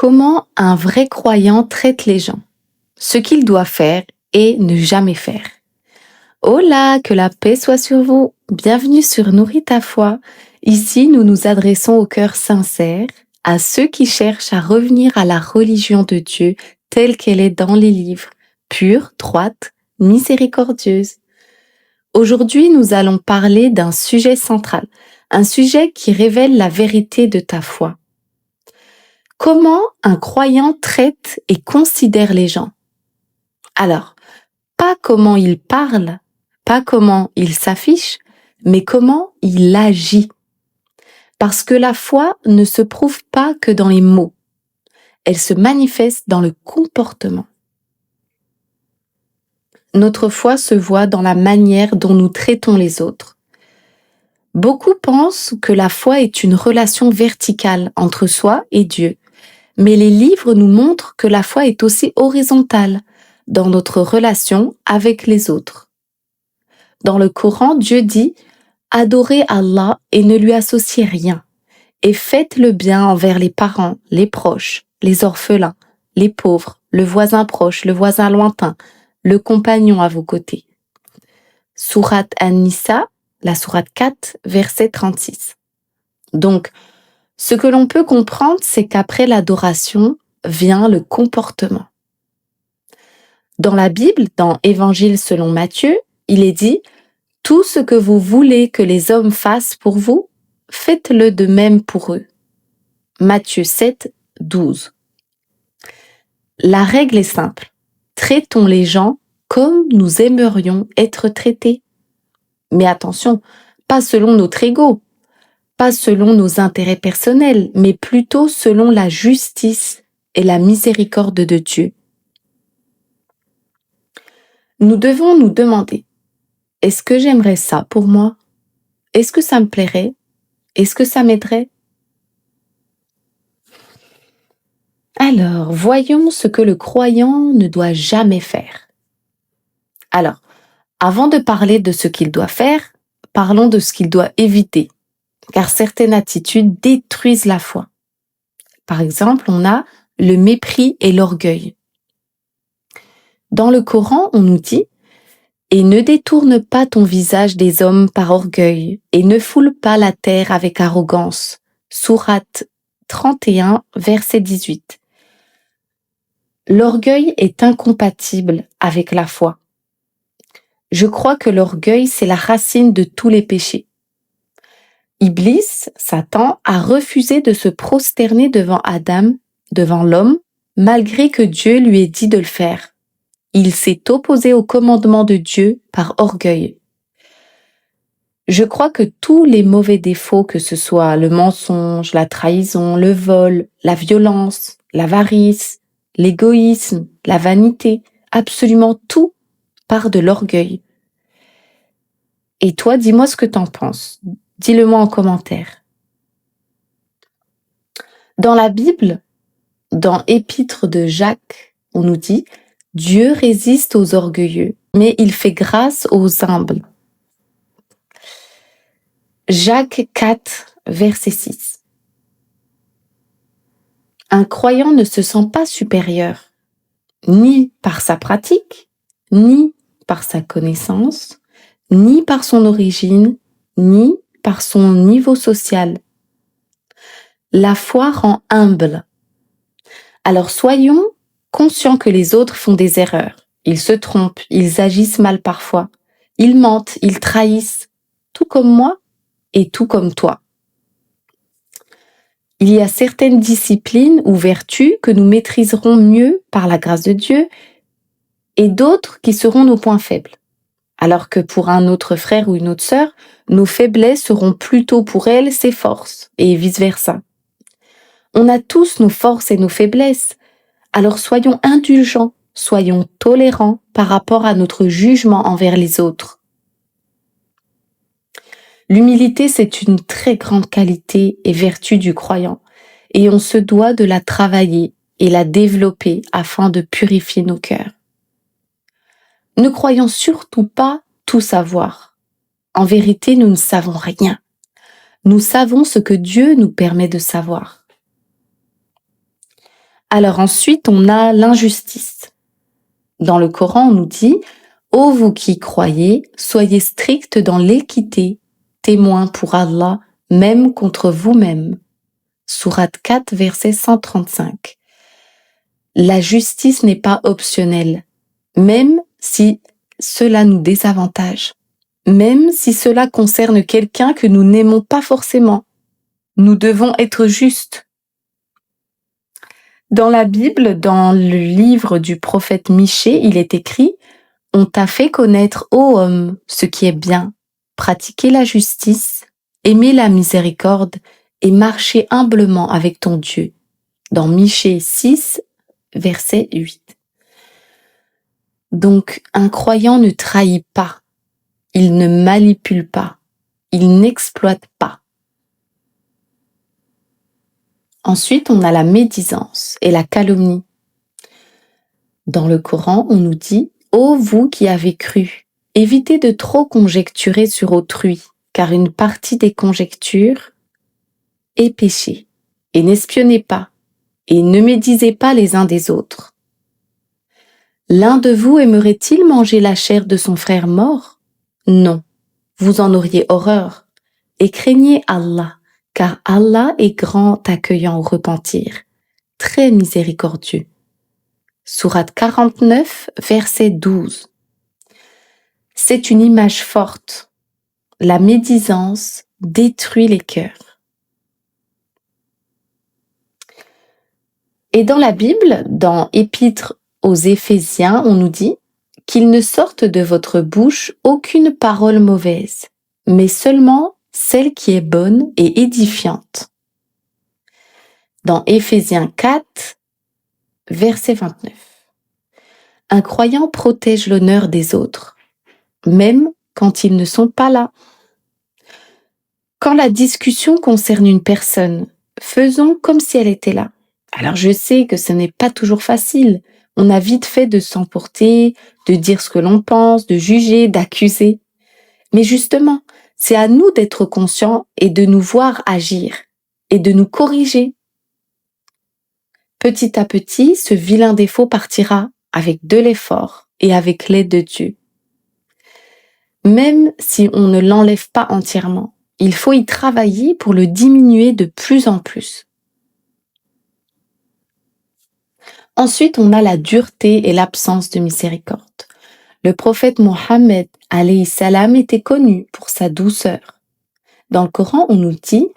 Comment un vrai croyant traite les gens, ce qu'il doit faire et ne jamais faire. Hola, que la paix soit sur vous. Bienvenue sur Nourris ta foi. Ici, nous nous adressons au cœur sincère, à ceux qui cherchent à revenir à la religion de Dieu telle qu'elle est dans les livres, pure, droite, miséricordieuse. Aujourd'hui, nous allons parler d'un sujet central, un sujet qui révèle la vérité de ta foi. Comment un croyant traite et considère les gens? Alors, pas comment il parle, pas comment il s'affiche, mais comment il agit. Parce que la foi ne se prouve pas que dans les mots, elle se manifeste dans le comportement. Notre foi se voit dans la manière dont nous traitons les autres. Beaucoup pensent que la foi est une relation verticale entre soi et Dieu. Mais les livres nous montrent que la foi est aussi horizontale dans notre relation avec les autres. Dans le Coran, Dieu dit « Adorez Allah et ne lui associez rien, et faites le bien envers les parents, les proches, les orphelins, les pauvres, le voisin proche, le voisin lointain, le compagnon à vos côtés. » Sourate An-Nisa, la sourate 4, verset 36. Donc, ce que l'on peut comprendre, c'est qu'après l'adoration vient le comportement. Dans la Bible, dans Évangile selon Matthieu, il est dit « Tout ce que vous voulez que les hommes fassent pour vous, faites-le de même pour eux. » Matthieu 7, 12. La règle est simple. Traitons les gens comme nous aimerions être traités. Mais attention, pas selon notre ego. Pas selon nos intérêts personnels, mais plutôt selon la justice et la miséricorde de Dieu. Nous devons nous demander, est-ce que j'aimerais ça pour moi? Est-ce que ça me plairait? Est-ce que ça m'aiderait? Alors, voyons ce que le croyant ne doit jamais faire. Alors, avant de parler de ce qu'il doit faire, parlons de ce qu'il doit éviter. Car certaines attitudes détruisent la foi. Par exemple, on a le mépris et l'orgueil. Dans le Coran, on nous dit « Et ne détourne pas ton visage des hommes par orgueil, et ne foule pas la terre avec arrogance. » Sourate 31, verset 18. L'orgueil est incompatible avec la foi. Je crois que l'orgueil, c'est la racine de tous les péchés. Iblis, Satan, a refusé de se prosterner devant Adam, devant l'homme, malgré que Dieu lui ait dit de le faire. Il s'est opposé au commandement de Dieu par orgueil. Je crois que tous les mauvais défauts, que ce soit le mensonge, la trahison, le vol, la violence, l'avarice, l'égoïsme, la vanité, absolument tout part de l'orgueil. Et toi, dis-moi ce que t'en penses. Dis-le-moi en commentaire. Dans la Bible, dans Épître de Jacques, on nous dit « Dieu résiste aux orgueilleux, mais il fait grâce aux humbles. » Jacques 4, verset 6. Un croyant ne se sent pas supérieur, ni par sa pratique, ni par sa connaissance, ni par son origine, ni par son niveau social. La foi rend humble. Alors soyons conscients que les autres font des erreurs. Ils se trompent, ils agissent mal parfois. Ils mentent, ils trahissent, tout comme moi et tout comme toi. Il y a certaines disciplines ou vertus que nous maîtriserons mieux par la grâce de Dieu et d'autres qui seront nos points faibles. Alors que pour un autre frère ou une autre sœur, nos faiblesses seront plutôt pour elle ses forces et vice-versa. On a tous nos forces et nos faiblesses, alors soyons indulgents, soyons tolérants par rapport à notre jugement envers les autres. L'humilité, c'est une très grande qualité et vertu du croyant, et on se doit de la travailler et la développer afin de purifier nos cœurs. Ne croyons surtout pas tout savoir. En vérité, nous ne savons rien. Nous savons ce que Dieu nous permet de savoir. Alors ensuite, on a l'injustice. Dans le Coran, on nous dit « Ô vous qui croyez, soyez stricts dans l'équité, témoins pour Allah, même contre vous-même. » Sourate 4, verset 135. La justice n'est pas optionnelle, même si cela nous désavantage, même si cela concerne quelqu'un que nous n'aimons pas forcément. Nous devons être justes. Dans la Bible, dans le livre du prophète Michée, il est écrit « On t'a fait connaître, ô homme, ce qui est bien, pratiquer la justice, aimer la miséricorde et marcher humblement avec ton Dieu. » Dans Michée 6, verset 8. Donc, un croyant ne trahit pas, il ne manipule pas, il n'exploite pas. Ensuite, on a la médisance et la calomnie. Dans le Coran, on nous dit « Ô vous qui avez cru, évitez de trop conjecturer sur autrui, car une partie des conjectures est péché. Et n'espionnez pas, et ne médisez pas les uns des autres. L'un de vous aimerait-il manger la chair de son frère mort? Non, vous en auriez horreur. Et craignez Allah, car Allah est grand accueillant au repentir, très miséricordieux. » Sourate 49, verset 12. C'est une image forte. La médisance détruit les cœurs. Et dans la Bible, dans Épître aux Éphésiens, on nous dit qu'il ne sorte de votre bouche aucune parole mauvaise, mais seulement celle qui est bonne et édifiante. Dans Éphésiens 4, verset 29. Un croyant protège l'honneur des autres, même quand ils ne sont pas là. Quand la discussion concerne une personne, faisons comme si elle était là. Alors je sais que ce n'est pas toujours facile. On a vite fait de s'emporter, de dire ce que l'on pense, de juger, d'accuser. Mais justement, c'est à nous d'être conscients et de nous voir agir et de nous corriger. Petit à petit, ce vilain défaut partira avec de l'effort et avec l'aide de Dieu. Même si on ne l'enlève pas entièrement, il faut y travailler pour le diminuer de plus en plus. Ensuite, on a la dureté et l'absence de miséricorde. Le prophète Mohammed alayhi salam était connu pour sa douceur. Dans le Coran, on nous dit,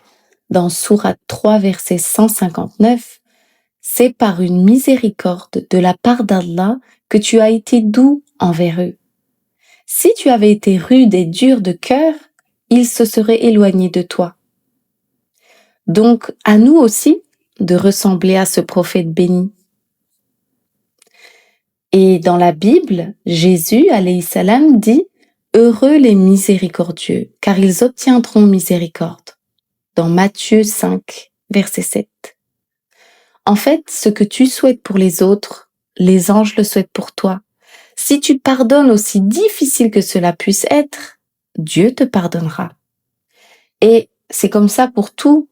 dans Sourate 3, verset 159, « C'est par une miséricorde de la part d'Allah que tu as été doux envers eux. Si tu avais été rude et dur de cœur, ils se seraient éloignés de toi. » Donc, à nous aussi de ressembler à ce prophète béni. Et dans la Bible, Jésus, alayhi salam, dit « Heureux les miséricordieux, car ils obtiendront miséricorde. » Dans Matthieu 5, verset 7. En fait, ce que tu souhaites pour les autres, les anges le souhaitent pour toi. Si tu pardonnes aussi difficile que cela puisse être, Dieu te pardonnera. Et c'est comme ça pour tout,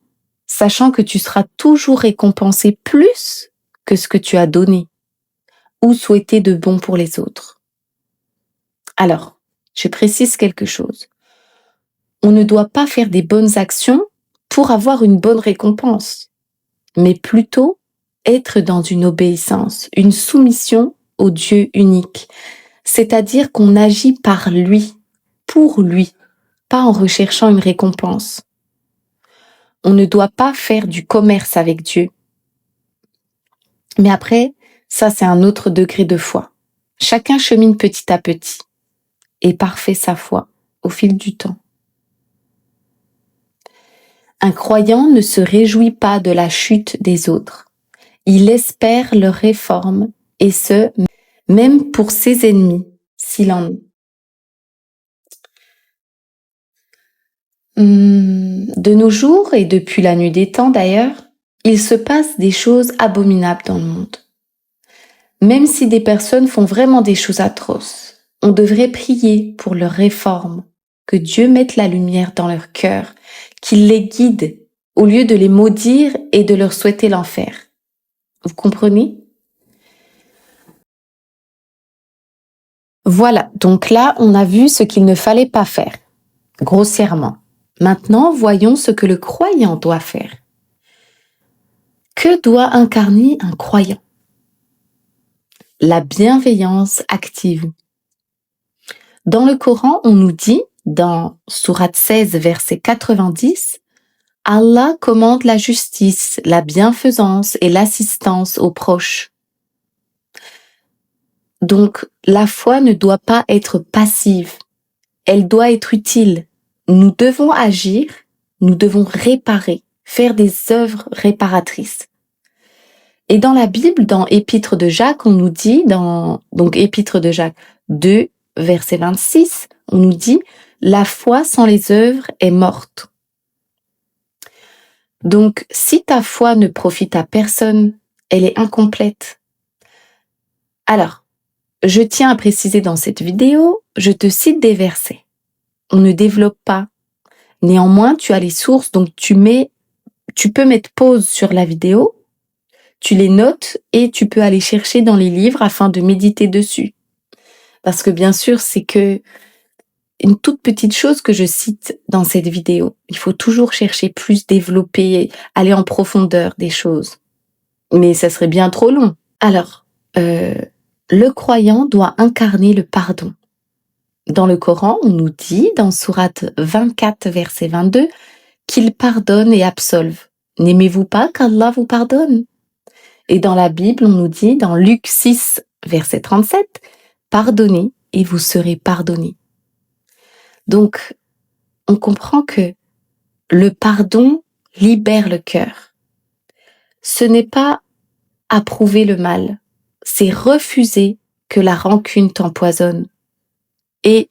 sachant que tu seras toujours récompensé plus que ce que tu as donné ou souhaité de bon pour les autres. Alors, je précise quelque chose. On ne doit pas faire des bonnes actions pour avoir une bonne récompense, mais plutôt être dans une obéissance, une soumission au Dieu unique, c'est-à-dire qu'on agit par lui, pour lui, pas en recherchant une récompense. On ne doit pas faire du commerce avec Dieu. Mais après, ça c'est un autre degré de foi. Chacun chemine petit à petit et parfait sa foi au fil du temps. Un croyant ne se réjouit pas de la chute des autres. Il espère leur réforme, et ce, même pour ses ennemis, s'il en est. De nos jours, et depuis la nuit des temps d'ailleurs, il se passe des choses abominables dans le monde. Même si des personnes font vraiment des choses atroces, on devrait prier pour leur réforme, que Dieu mette la lumière dans leur cœur, qu'il les guide, au lieu de les maudire et de leur souhaiter l'enfer. Vous comprenez? Voilà, donc là, on a vu ce qu'il ne fallait pas faire, grossièrement. Maintenant, voyons ce que le croyant doit faire. Que doit incarner un croyant? La bienveillance active. Dans le Coran, on nous dit, dans Sourate 16, verset 90, Allah commande la justice, la bienfaisance et l'assistance aux proches. Donc, la foi ne doit pas être passive, elle doit être utile. Nous devons agir, nous devons réparer, faire des œuvres réparatrices. Et dans la Bible, dans Épître de Jacques, on nous dit, donc Épître de Jacques 2, verset 26, on nous dit « La foi sans les œuvres est morte ». Donc, si ta foi ne profite à personne, elle est incomplète. Alors, je tiens à préciser dans cette vidéo, je te cite des versets. On ne développe pas. Néanmoins, tu as les sources, donc tu peux mettre pause sur la vidéo, tu les notes et tu peux aller chercher dans les livres afin de méditer dessus. Parce que bien sûr, c'est que une toute petite chose que je cite dans cette vidéo. Il faut toujours chercher plus, développer, aller en profondeur des choses. Mais ça serait bien trop long. Alors, le croyant doit incarner le pardon. Dans le Coran, on nous dit, dans Sourate 24, verset 22, qu'il pardonne et absolve. N'aimez-vous pas qu'Allah vous pardonne? Et dans la Bible, on nous dit, dans Luc 6, verset 37, pardonnez et vous serez pardonnés. Donc, on comprend que le pardon libère le cœur. Ce n'est pas approuver le mal, c'est refuser que la rancune t'empoisonne. Et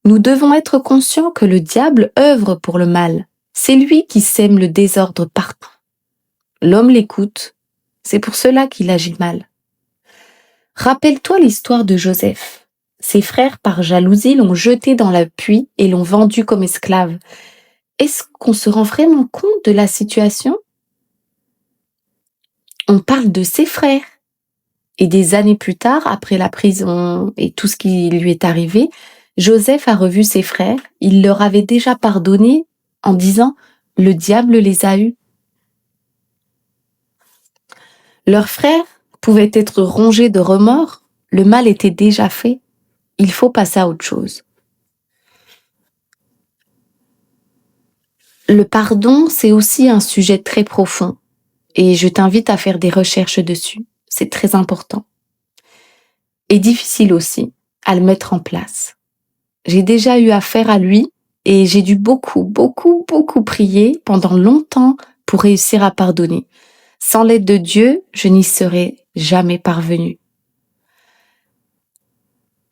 nous devons être conscients que le diable œuvre pour le mal. C'est lui qui sème le désordre partout. L'homme l'écoute, c'est pour cela qu'il agit mal. Rappelle-toi l'histoire de Joseph. Ses frères, par jalousie, l'ont jeté dans la pluie et l'ont vendu comme esclave. Est-ce qu'on se rend vraiment compte de la situation? On parle de ses frères. Et des années plus tard, après la prison et tout ce qui lui est arrivé, Joseph a revu ses frères. Il leur avait déjà pardonné en disant « Le diable les a eus ». Leurs frères pouvaient être rongés de remords. Le mal était déjà fait. Il faut passer à autre chose. Le pardon, c'est aussi un sujet très profond. Et je t'invite à faire des recherches dessus. C'est très important. Et difficile aussi à le mettre en place. J'ai déjà eu affaire à lui et j'ai dû beaucoup prier pendant longtemps pour réussir à pardonner. Sans l'aide de Dieu, je n'y serais jamais parvenue.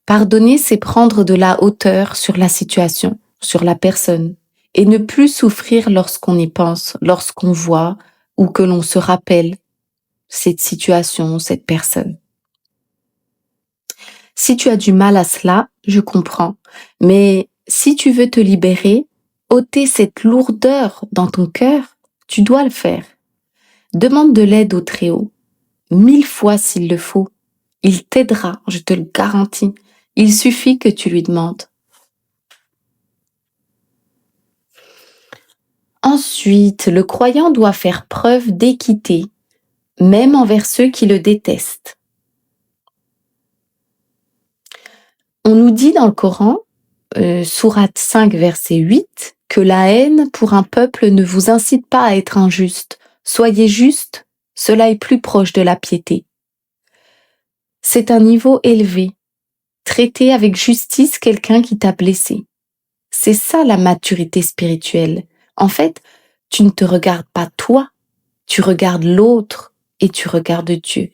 Pardonner, c'est prendre de la hauteur sur la situation, sur la personne, et ne plus souffrir lorsqu'on y pense, lorsqu'on voit ou que l'on se rappelle cette situation, cette personne. Si tu as du mal à cela, je comprends. Mais si tu veux te libérer, ôter cette lourdeur dans ton cœur, tu dois le faire. Demande de l'aide au Très-Haut, 1000 fois s'il le faut. Il t'aidera, je te le garantis. Il suffit que tu lui demandes. Ensuite, le croyant doit faire preuve d'équité, même envers ceux qui le détestent. On nous dit dans le Coran, Sourate 5, verset 8, que la haine pour un peuple ne vous incite pas à être injuste. Soyez juste, cela est plus proche de la piété. C'est un niveau élevé. Traiter avec justice quelqu'un qui t'a blessé. C'est ça la maturité spirituelle. En fait, tu ne te regardes pas toi, tu regardes l'autre et tu regardes Dieu.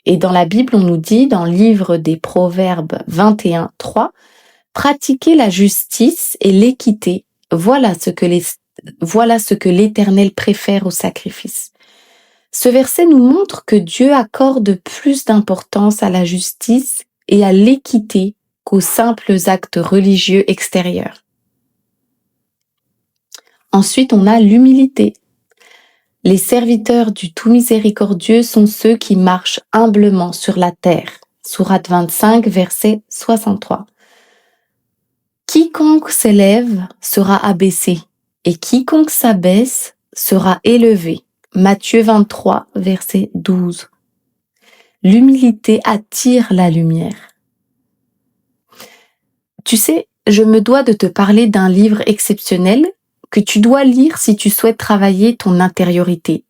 Et dans la Bible, on nous dit, dans le livre des Proverbes 21, 3, pratiquer la justice et l'équité, voilà ce que l'Éternel préfère au sacrifice. Ce verset nous montre que Dieu accorde plus d'importance à la justice et à l'équité qu'aux simples actes religieux extérieurs. Ensuite, on a l'humilité. Les serviteurs du tout miséricordieux sont ceux qui marchent humblement sur la terre. Sourate 25, verset 63. Quiconque s'élève sera abaissé, et quiconque s'abaisse sera élevé. Matthieu 23, verset 12. L'humilité attire la lumière. Tu sais, je me dois de te parler d'un livre exceptionnel que tu dois lire si tu souhaites travailler ton intériorité.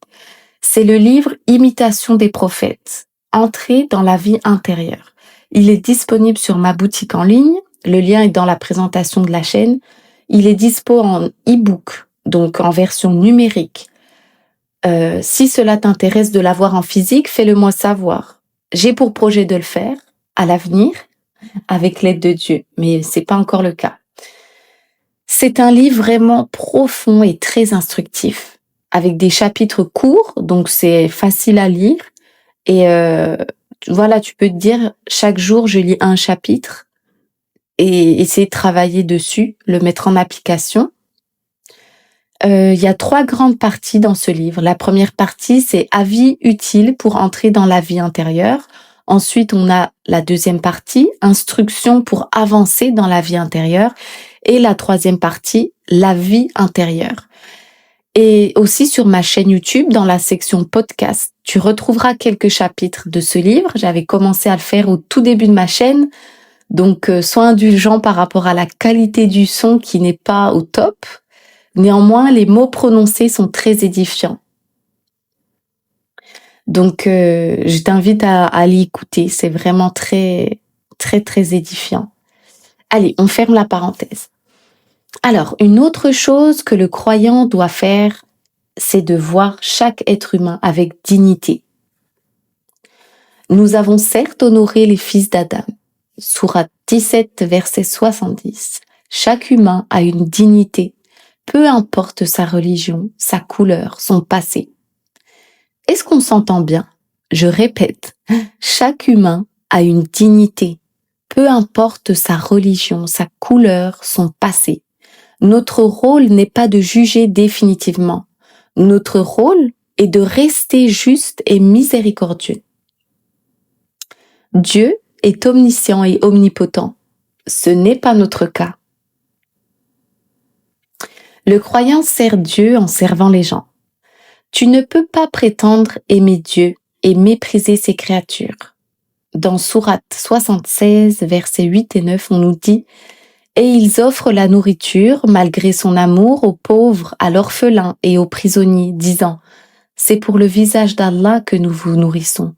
C'est le livre Imitation des prophètes, Entrer dans la vie intérieure. Il est disponible sur ma boutique en ligne. Le lien est dans la présentation de la chaîne. Il est dispo en e-book, donc en version numérique. Si cela t'intéresse de l'avoir en physique, fais-le moi savoir. J'ai pour projet de le faire à l'avenir, avec l'aide de Dieu, mais c'est pas encore le cas. C'est un livre vraiment profond et très instructif, avec des chapitres courts, donc c'est facile à lire. Et voilà, tu peux te dire, chaque jour, je lis un chapitre et essayer de travailler dessus, le mettre en application. Il y a 3 grandes parties dans ce livre. La première partie, c'est avis utiles pour entrer dans la vie intérieure. Ensuite, on a la deuxième partie, instructions pour avancer dans la vie intérieure. Et la troisième partie, la vie intérieure. Et aussi sur ma chaîne YouTube, dans la section podcast, tu retrouveras quelques chapitres de ce livre. J'avais commencé à le faire au tout début de ma chaîne. Donc, sois indulgent par rapport à la qualité du son qui n'est pas au top. Néanmoins, les mots prononcés sont très édifiants. Donc, je t'invite à l'écouter. C'est vraiment très, très, très édifiant. Allez, on ferme la parenthèse. Alors, une autre chose que le croyant doit faire, c'est de voir chaque être humain avec dignité. Nous avons certes honoré les fils d'Adam. Sourate 17, verset 70. Chaque humain a une dignité, peu importe sa religion, sa couleur, son passé. Est-ce qu'on s'entend bien? Je répète, chaque humain a une dignité, peu importe sa religion, sa couleur, son passé. Notre rôle n'est pas de juger définitivement. Notre rôle est de rester juste et miséricordieux. Dieu est omniscient et omnipotent. Ce n'est pas notre cas. Le croyant sert Dieu en servant les gens. Tu ne peux pas prétendre aimer Dieu et mépriser ses créatures. Dans Sourate 76, versets 8 et 9, on nous dit « Et ils offrent la nourriture, malgré son amour, aux pauvres, à l'orphelin et aux prisonniers, disant « C'est pour le visage d'Allah que nous vous nourrissons.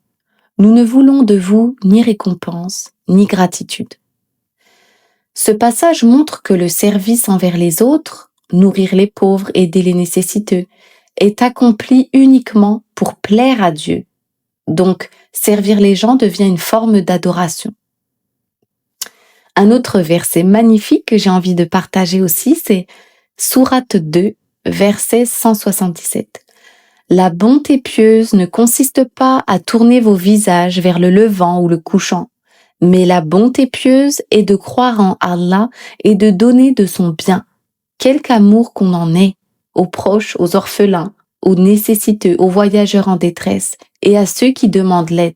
Nous ne voulons de vous ni récompense, ni gratitude. » Ce passage montre que le service envers les autres, nourrir les pauvres, aider les nécessiteux, est accompli uniquement pour plaire à Dieu. Donc, servir les gens devient une forme d'adoration. Un autre verset magnifique que j'ai envie de partager aussi, c'est Sourate 2, verset 177. La bonté pieuse ne consiste pas à tourner vos visages vers le levant ou le couchant, mais la bonté pieuse est de croire en Allah et de donner de son bien, quelque amour qu'on en ait, aux proches, aux orphelins, aux nécessiteux, aux voyageurs en détresse et à ceux qui demandent l'aide.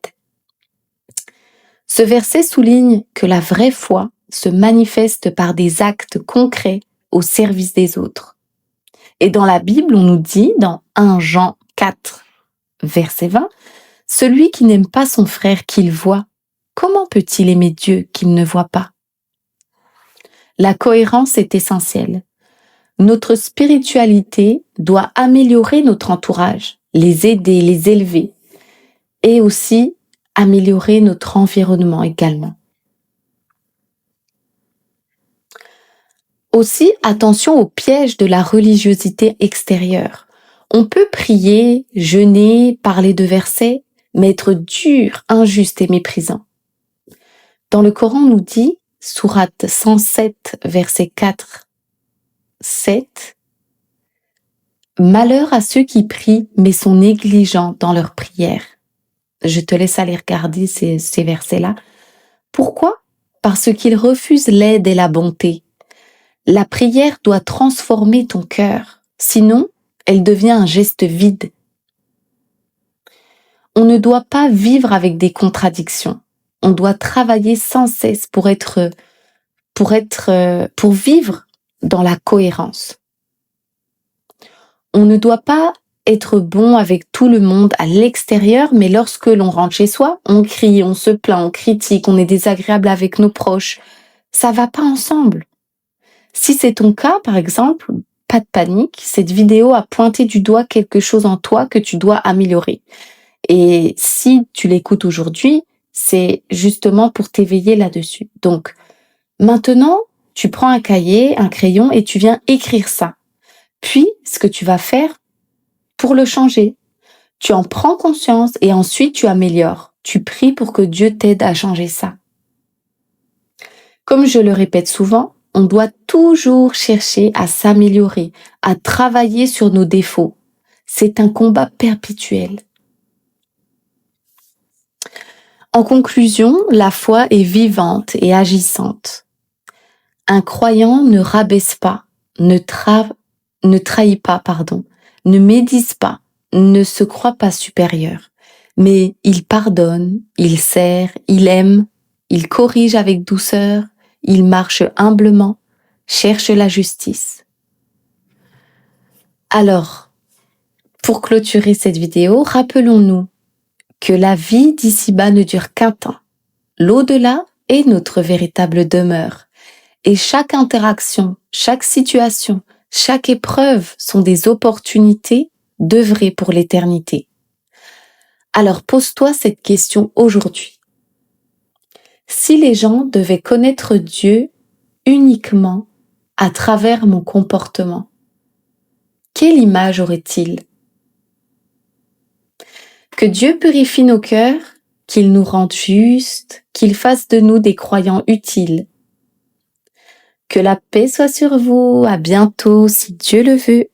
Ce verset souligne que la vraie foi se manifeste par des actes concrets au service des autres. Et dans la Bible, on nous dit, dans 1 Jean 4, verset 20, « Celui qui n'aime pas son frère qu'il voit, comment peut-il aimer Dieu qu'il ne voit pas ?» La cohérence est essentielle. Notre spiritualité doit améliorer notre entourage, les aider, les élever, et aussi améliorer notre environnement également. Aussi, attention au piège de la religiosité extérieure. On peut prier, jeûner, parler de versets, mais être dur, injuste et méprisant. Dans le Coran, on nous dit, sourate 107, verset 4, 7, « Malheur à ceux qui prient, mais sont négligents dans leurs prières. » Je te laisse aller regarder ces versets-là. Pourquoi? Parce qu'ils refusent l'aide et la bonté. La prière doit transformer ton cœur, sinon elle devient un geste vide On ne doit pas vivre avec des contradictions. On doit travailler sans cesse pour vivre dans la cohérence. On ne doit pas être bon avec tout le monde à l'extérieur, mais lorsque l'on rentre chez soi, on crie, on se plaint, on critique, on est désagréable avec nos proches. Ça va pas ensemble. Si c'est ton cas, par exemple, pas de panique, cette vidéo a pointé du doigt quelque chose en toi que tu dois améliorer. Et si tu l'écoutes aujourd'hui, c'est justement pour t'éveiller là-dessus. Donc, maintenant, tu prends un cahier, un crayon et tu viens écrire ça. Puis, ce que tu vas faire pour le changer, tu en prends conscience et ensuite tu améliores. Tu pries pour que Dieu t'aide à changer ça. Comme je le répète souvent, on doit toujours chercher à s'améliorer, à travailler sur nos défauts. C'est un combat perpétuel. En conclusion, la foi est vivante et agissante. Un croyant ne rabaisse pas, ne trahit pas, ne médise pas, ne se croit pas supérieur, mais il pardonne, il sert, il aime, il corrige avec douceur, il marche humblement, cherche la justice. Alors, pour clôturer cette vidéo, rappelons-nous que la vie d'ici-bas ne dure qu'un temps. L'au-delà est notre véritable demeure. Et chaque interaction, chaque situation, chaque épreuve sont des opportunités d'œuvrer pour l'éternité. Alors pose-toi cette question aujourd'hui. Si les gens devaient connaître Dieu uniquement à travers mon comportement, quelle image aurait-il ? Que Dieu purifie nos cœurs, qu'il nous rende justes, qu'il fasse de nous des croyants utiles. Que la paix soit sur vous, à bientôt si Dieu le veut.